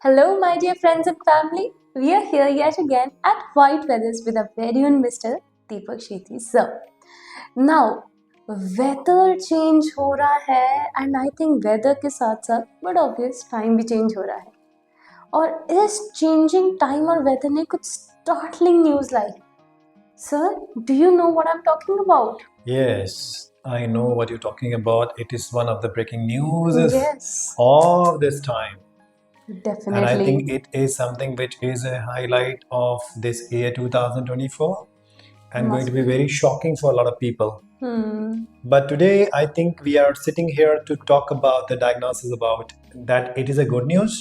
Hello, my dear friends and family. We are here yet again at White Feathers with our very own Mr. Deepak Shethi. So, now weather change हो रहा है and I think weather के साथ साथ but obvious time भी change हो रहा है और इस changing time और weather ने कुछ startling news lie. Sir, do you know what I'm talking about? Yes, I know what you're talking about. It is one of the breaking news Yes, of this time. definitely. And I think it is something which is a highlight of this year 2024 and going to be very shocking for a lot of people. But today, I think we are sitting here to talk about the diagnosis about that it is a good news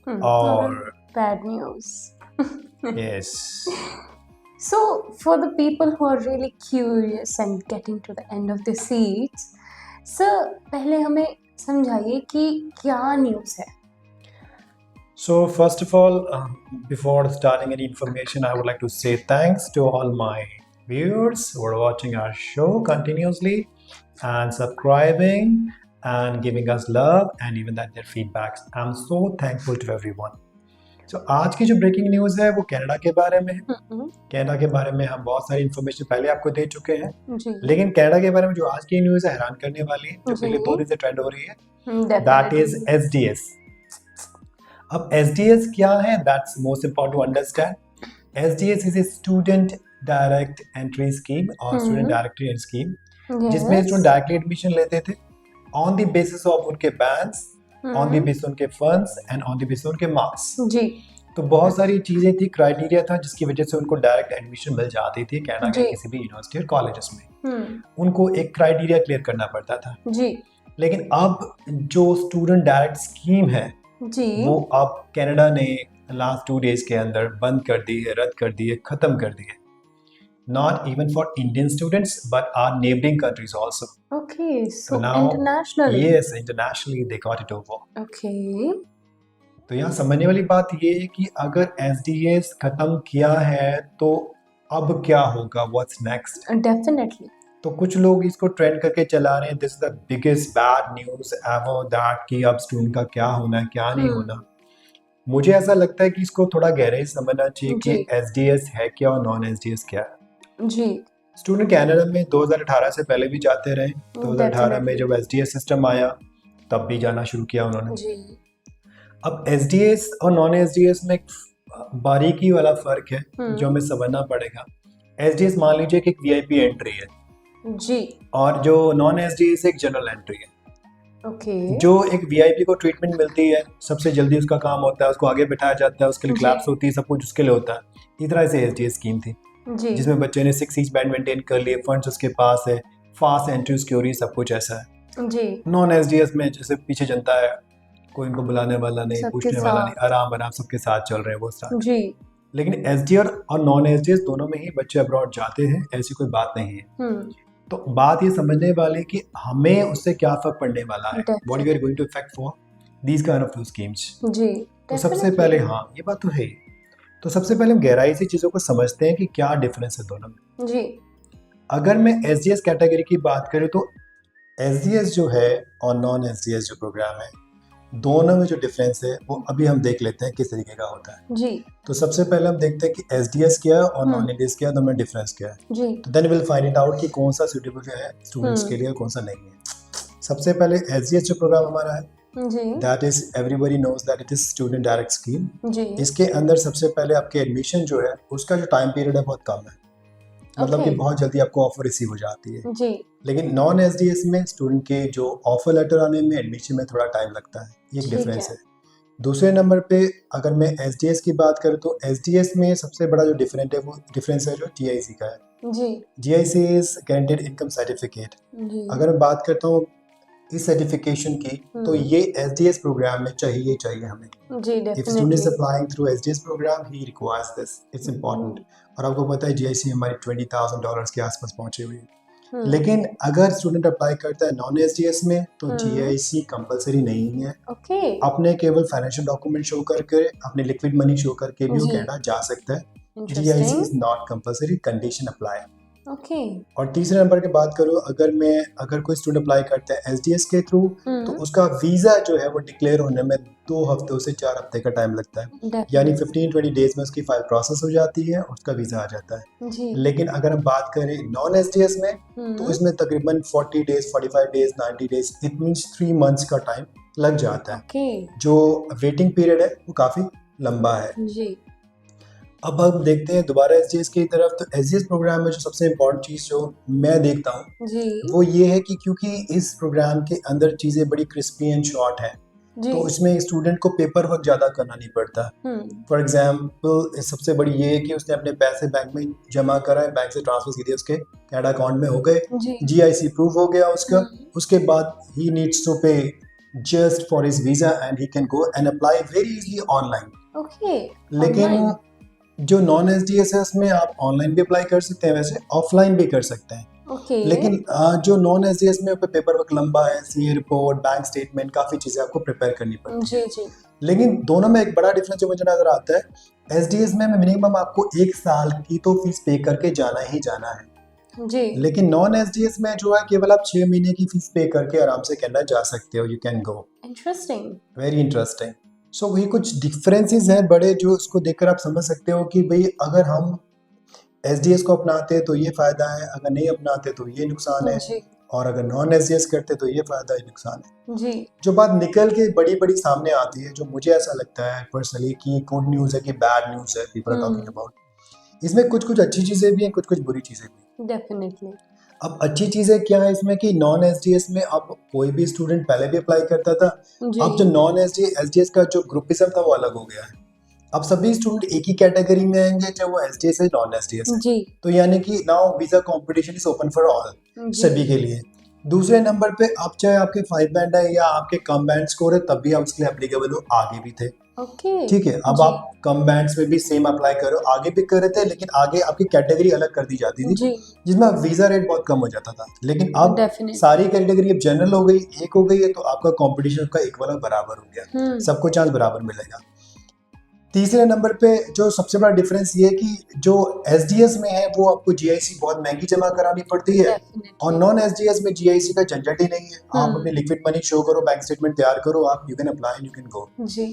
or bad news. yes. So, for the people who are really curious and getting to the end of the seats, sir, पहले हमें समझाइए कि क्या news है. So first of all, before starting any information, I would like to say thanks to all my viewers who are watching our show continuously and subscribing and giving us love and even that their feedbacks. I'm so thankful to everyone. So आज की जो breaking news है वो Canada के बारे में है. Canada के बारे में हम बहुत सारी इन्फॉर्मेशन पहले आपको दे चुके हैं, लेकिन कनाडा के बारे में जो आज की न्यूज़ है हैरान करने वाली है, जो पिछले 2 दिन से ट्रेंड हो रही है, दैट इज SDS. अब SDS क्या है? That's most important to understand. SDS is a student direct entry scheme और student direct entry scheme, जिसमें स्टूडेंट डायरेक्टली एडमिशन लेते थे ऑन द बेसिस ऑफ उनके बैंड्स, ऑन द बेसिस उनके funds and on the basis उनके marks. जी. तो बहुत सारी चीजें थी, क्राइटेरिया था जिसकी वजह से उनको डायरेक्ट एडमिशन मिल जाती थी कनाडा के किसी भी यूनिवर्सिटी और कॉलेजेस में. उनको एक क्राइटेरिया क्लियर करना पड़ता था. जी. लेकिन अब जो स्टूडेंट डायरेक्ट स्कीम है जी, वो अब कनाडा ने लास्ट 2 डेज के अंदर बंद कर दी है, रद्द कर दी है, खत्म कर दी है. Not even for Indian students but our neighbouring countries also. Okay, so internationally. Yes, internationally they got it over. Okay. तो यहाँ समझने वाली बात ये है कि अगर SDS खत्म किया है तो अब क्या होगा, व्हाट्स नेक्स्ट. डेफिनेटली. तो कुछ लोग इसको ट्रेंड करके चला रहे हैं, this is the biggest bad news ever that कि अब स्टूडेंट का क्या होना है क्या नहीं होना. मुझे ऐसा लगता है कि इसको थोड़ा गहराई से समझना चाहिए कि SDS है क्या और नॉन SDS क्या है. जी. स्टूडेंट कनाडा में 2018 से पहले भी जाते रहे. 2018 में जब SDS सिस्टम आया तब भी जाना शुरू किया उन्होंने. जी. अब SDS और नॉन SDS में एक बारीकी वाला फर्क है जो हमें समझना पड़ेगा. SDS मान लीजिए कि एक VIP एंट्री है जी, और जो नॉन SDS एक जनरल एंट्री है. ओके. जो एक VIP को ट्रीटमेंट मिलती है, सबसे जल्दी उसका काम होता है, उसको आगे बिठाया जाता है, उसके लिए क्लैप्स होती है, सब कुछ उसके लिए होता है. इस तरह से SDS स्कीम थी जी, जिसमें बच्चे ने 6 इंच बैंड मेंटेन कर लिए, फंड्स उसके पास है, फास्ट एंट्री उसकी हो रही है, सब कुछ ऐसा है जी. नॉन SDS में जैसे पीछे जनता है, कोई इनको बुलाने वाला नहीं, पूछने वाला नहीं, आराम सबके साथ चल रहे हैं वो साथ जी. लेकिन SDS और नॉन SDS दोनों में ही बच्चे अब्रॉड जाते हैं, ऐसी कोई बात नहीं है. तो बात ये समझने वाली कि हमें उससे क्या फर्क पड़ने वाला है, what we are going to effect for these kind of two schemes जी. तो सबसे पहले हाँ ये बात तो है ही. तो सबसे पहले हम गहराई से चीज़ों को समझते हैं कि क्या डिफरेंस है दोनों में जी. अगर मैं SDS कैटेगरी की बात करूँ तो SDS जो है और नॉन SDS जो प्रोग्राम है, दोनों में जो डिफरेंस है वो अभी हम देख लेते हैं किस तरीके का होता है जी. तो सबसे पहले हम देखते हैं कि SDS क्या है और नॉन SDS क्या है, दोनों में डिफरेंस क्या है जी. तो then will find it out कि कौन सा सूटेबल है स्टूडेंट्स के लिए और कौन सा नहीं है. सबसे पहले SDS जो प्रोग्राम हमारा है that is everybody knows that it is student direct scheme जी. इसके अंदर सबसे पहले आपके एडमिशन जो है उसका जो टाइम पीरियड है बहुत कम है, मतलब कि बहुत जल्दी आपको ऑफर रिसीव हो जाती है जी. लेकिन नॉन SDS में स्टूडेंट के जो ऑफर लेटर आने में एडमिशन में थोड़ा टाइम लगता है, ये एक डिफरेंस है. दूसरे नंबर पे अगर मैं SDS की बात करूँ तो SDS में सबसे बड़ा जो डिफरेंस है जो GIC का है जी. GIC is guaranteed income certificate. अगर मैं बात करता हूँ इस सर्टिफिकेशन की तो ये SDS प्रोग्राम में चाहिए हमें जी. If student is applying through SDS programme he requires this, it's important. और आपको पता है GIC हमारी $20,000 के आसपास पहुंची हुई है. लेकिन अगर स्टूडेंट अप्लाई करता है नॉन SDS में तो GIC कंपलसरी नहीं है. अपने केवल फाइनेंशियल डॉक्यूमेंट शो करके, अपने लिक्विड मनी शो करके भी वो कनाडा जा सकता है. GIC is not compulsory, condition apply. Okay. और तीसरे नंबर की बात करूँ, अगर कोई स्टूडेंट अप्लाई करता है एसडीएस के थ्रू, तो उसका वीज़ा जो है वो डिक्लेयर होने में 2 हफ्तों से 4 हफ्ते का टाइम लगता है, यानी डेफिनेटली. 15-20 डेज में उसकी फाइल प्रोसेस हो जाती है और उसका वीज़ा आ जाता है। जी. लेकिन अगर हम बात करें नॉन एसडीएस में, तो इसमें तकरीबन 40 days, 45 days, 90 days, it means 3 months का टाइम लग जाता है। ओके. जो वेटिंग पीरियड है वो काफ़ी लंबा है। जी. अब हम देखते हैं दोबारा एसडीएस की तरफ। तो एसडीएस प्रोग्राम में जो सबसे इम्पोर्टेंट चीज़ जो मैं देखता हूँ जी. वो ये है कि क्योंकि इस प्रोग्राम के अंदर चीज़ें बड़ी क्रिस्पी एंड शॉर्ट हैं, जी. तो इसमें स्टूडेंट को पेपर वर्क ज़्यादा करना नहीं पड़ता। फॉर एग्जाम्पल सबसे बड़ी ये है कि उसने अपने पैसे बैंक में जमा कराए, बैंक से ट्रांसफर सीधे उसके कैड अकाउंट में हो गए, जी. जीआईसी प्रूव हो गया उसका। उसके बाद ही नीड्स टू पे just for his visa and he can go and apply very easily online. Okay. लेकिन जो नॉन एसडीएस है उसमें आप ऑनलाइन भी अप्लाई कर सकते हैं, वैसे ऑफलाइन भी कर सकते हैं। ओके. लेकिन जो नॉन एसडीएस में पेपर वर्क लंबा है, सीए रिपोर्ट, बैंक स्टेटमेंट, काफ़ी चीज़ें आपको प्रिपेयर करनी पड़ती है। जी. जी. लेकिन दोनों में एक बड़ा डिफरेंस जो मुझे नज़र आता है, एसडीएस में मिनिमम आपको 1 साल की तो फीस पे करके जाना ही जाना है। जी. लेकिन नॉन एसडीएस में जो है केवल आप 6 महीने की फीस पे करके आराम से कनाडा जा सकते हो। You can go. Interesting. Very interesting. So वही कुछ डिफरेंसेस हैं बड़े, जो उसको देखकर आप समझ सकते हो कि भाई अगर हम एसडीएस को अपनाते तो ये फ़ायदा है, अगर नहीं अपनाते तो ये नुकसान है, जी. और अगर नॉन एसडीएस करते तो ये फ़ायदा है, नुकसान है। जी. जो बात निकल के बड़ी बड़ी सामने आती है, जो मुझे ऐसा लगता है पर्सनली कि गुड न्यूज़ है कि बैड न्यूज़ है, पीपल आर टॉकिंग अबाउट, इसमें कुछ कुछ अच्छी चीज़ें भी हैं, कुछ कुछ बुरी चीज़ें भी। डेफिनेटली. अब अच्छी चीज़ें क्या है इसमें कि नॉन एसडीएस में अब कोई भी स्टूडेंट पहले भी अप्लाई करता था, अब जो जी. नॉन एसडीएस का जो ग्रुपिज्म था वो अलग हो गया है। अब सभी स्टूडेंट एक ही कैटेगरी में आएंगे, चाहे वो एसडीएस है नॉन एसडीएस है। जी. तो यानी कि now visa competition is open for all, जी. सभी के लिए। दूसरे नंबर पे अब चाहे आपके 5 बैंड है या आपके कम बैंड स्कोर है, तब भी आप उसके लिए एप्लीकेबल हो, आगे भी थे। ओके. ठीक है, अब जी. आप कम बैंड्स में भी सेम अप्लाई करो, आगे भी कर रहे थे, लेकिन आगे आपकी कैटेगरी अलग कर दी जाती थी, जी. जिसमें वीज़ा रेट बहुत कम हो जाता था। लेकिन अब डेफिनेटली. सारी कैटेगरी अब जनरल हो गई, एक हो गई है, तो आपका कंपटीशन का एक वाला बराबर हो गया, सबको चांस बराबर मिलेगा। तीसरे नंबर पे जो सबसे बड़ा डिफरेंस ये है कि जो एसडीएस में है वो आपको जीआईसी बहुत महंगी जमा करानी पड़ती है, और नॉन एसडीएस में जीआईसी का झंझट ही नहीं है। आप अपनी लिक्विड मनी शो करो, बैंक स्टेटमेंट तैयार करो, आप you can apply, you can go. जी.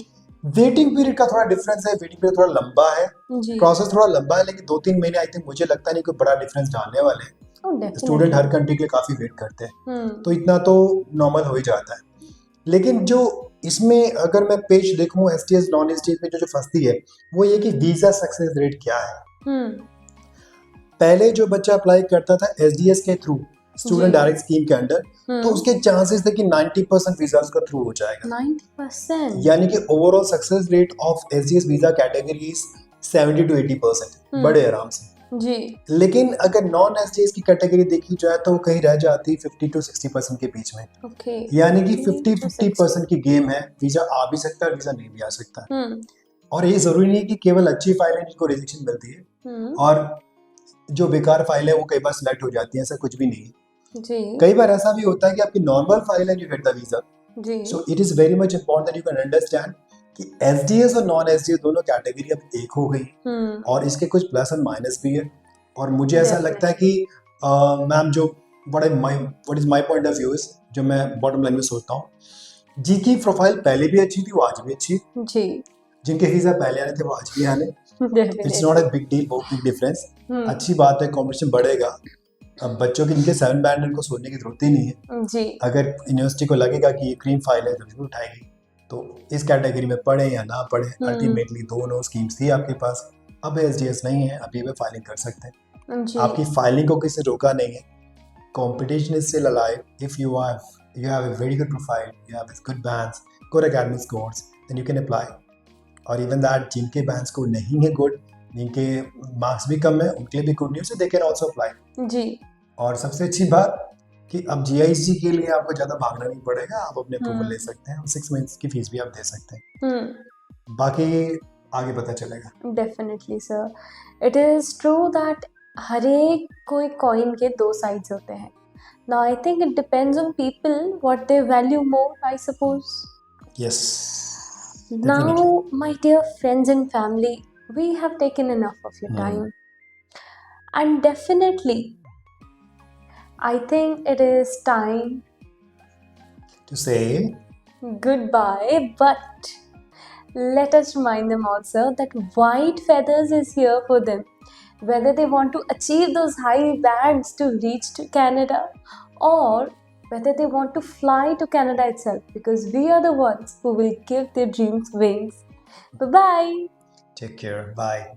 वेटिंग पीरियड का थोड़ा डिफरेंस है, वेटिंग पीरियड थोड़ा लंबा है, जी. प्रोसेस थोड़ा लंबा है, लेकिन 2-3 महीने आई थिंक, मुझे लगता नहीं कोई बड़ा डिफरेंस डालने वाले हैं। स्टूडेंट हर कंट्री के लिए काफ़ी वेट करते हैं, तो इतना तो नॉर्मल हो ही जाता है। लेकिन जो इसमें अगर मैं पेज देखूं एसटीएस नॉन एसटीएस में जो फंसती है वो ये कि वीज़ा सक्सेस रेट क्या है। पहले जो बच्चा अप्लाई करता था एसडीएस के थ्रू, स्टूडेंट डायरेक्ट स्कीम के अंडर, तो उसके चांसेस थे कि 90% वीजा उसका थ्रू हो जाएगा। 90%. यानी कि overall success rate of SDS visa category 70 to 80%, बड़े आराम से। जी. लेकिन अगर नॉन एसडीएस की कैटेगरी देखी जाए तो वो कहीं रह जाती 50 to 60% के बीच में। ओके. यानी कि 50-50% की गेम है, वीजा आ भी सकता है, वीजा नहीं भी आ सकता। और ये जरूरी नहीं कि केवल अच्छी फाइल है जिनको रिजेक्शन मिलती है, और जो बेकार फाइल है वो कई बार सिलेक्ट हो जाती है, ऐसा कुछ भी नहीं है। जी. कई बार ऐसा भी होता है कि आपकी नॉर्मल फाइल है, यू गेट द वीजा। जी. So it is very much important that you can understand कि एसडीएस और नॉन एसडीएस दोनों कैटेगरी अब एक हो गई, और इसके कुछ प्लस और माइनस भी है। और मुझे ऐसा लगता है कि मैम जो what is my point of view is, जो मैं बॉटम लाइन में सोचता हूँ, जिनकी प्रोफाइल पहले भी अच्छी थी वो आज भी अच्छी, जी. जिनके वीजा पहले आने थे वो आज भी आने। It's not a big deal, बहुत बिग डिफरेंस। अच्छी बात है, कंपटीशन बढ़ेगा। अब बच्चों के जिनके 7 बैंड उनको सोचने की जरूरत ही नहीं है। जी. अगर यूनिवर्सिटी को लगेगा कि ये क्रीम फाइल है तो जरूर उठाएगी, तो इस कैटेगरी में पढ़े या ना पढ़े, अल्टीमेटली दोनों स्कीम्स थी आपके पास। अब एसडीएस नहीं है, अभी भी फाइलिंग कर सकते हैं। आपकी फाइलिंग को किसी रोका नहीं है। Competition is still alive. If you have a very good profile, you have good bands, good academic scores, then you can apply. और इवन दैट जिनके बैंड्स को नहीं है गुड, जिनके मार्क्स भी कम है, उनके लिए भी गुड न्यूज़ है, दे कैन आल्सो अप्लाई। जी. और सबसे अच्छी बात कि अब जीआईसी के लिए आपको ज़्यादा भागना नहीं पड़ेगा, आप अपने अप्रूवल ले सकते हैं, 6 मंथ्स की फीस भी आप दे सकते हैं। बाकी आगे पता चलेगा। Definitely sir, it is true that हर एक कोई कॉइन के दो साइड्स होते हैं. Now I think it depends on people what they value more, I suppose. Yes. Now, my dear friends and family, we have taken enough of your time. And definitely, I think it is time to say goodbye, but let us remind them also that White Feathers is here for them. Whether they want to achieve those high bands to reach to Canada or whether they want to fly to Canada itself, because we are the ones who will give their dreams wings. Bye bye. take care. Bye.